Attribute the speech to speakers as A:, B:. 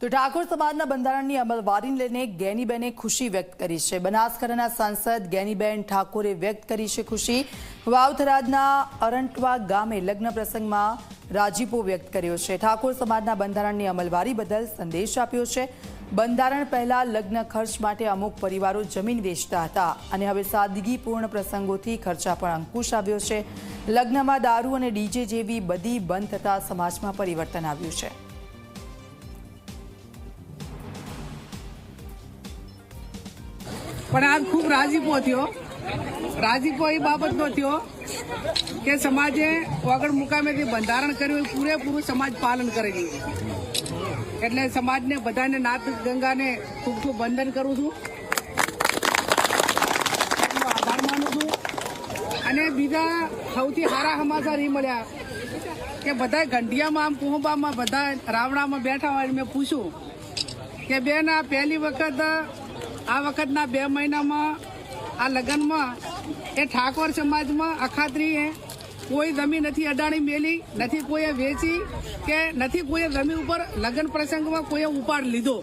A: તો ઠાકોર સમાજના બંધારણની અમલવારીને લઈને ગેનીબેને ખુશી વ્યક્ત કરી છે। બનાસકાંઠાના સાંસદ ગેનીબેન ઠાકોરે વ્યક્ત કરી છે ખુશી। વાવથરાજના અરંટવા ગામે લગ્ન પ્રસંગમાં રાજીપો વ્યક્ત કર્યો છે। ઠાકોર સમાજના બંધારણની અમલવારી બદલ સંદેશ આપ્યો છે। બંધારણ પહેલા લગ્ન ખર્ચ માટે અમુક પરિવારો જમીન વેચતા હતા અને હવે સાદગીપૂર્ણ પ્રસંગોથી ખર્ચા પર અંકુશ આવ્યો છે। લગ્નમાં દારૂ અને ડીજે જેવી બધી બંધ થતા સમાજમાં પરિવર્તન આવ્યું છે।
B: પણ આજ ખૂબ રાજીપો થયો। રાજીપો એ બાબતનો થયો કે સમાજે વગર મુકામેથી બંધારણ કર્યું એ પૂરેપૂરું સમાજ પાલન કરે છે। એટલે સમાજને બધાને નાથ ગંગાને ખૂબ ખૂબ વંદન કરું છું, આભાર માનું છું। અને બીજા સૌથી સારા સમાચાર એ મળ્યા કે બધા ગંઢિયામાં આમ કુંભામાં બધા રાવણામાં બેઠા હોય મેં પૂછ્યું કે બેન આ પહેલી વખત આ વખતના 2 મહિનામાં આ લગ્નમાં એ ઠાકોર સમાજમાં અખાત્રીએ કોઈ જમીન નથી અડાણી મેલી, નથી કોઈએ વેચી કે નથી કોઈએ જમીન ઉપર લગ્ન પ્રસંગમાં કોઈએ ઉપાડ લીધો।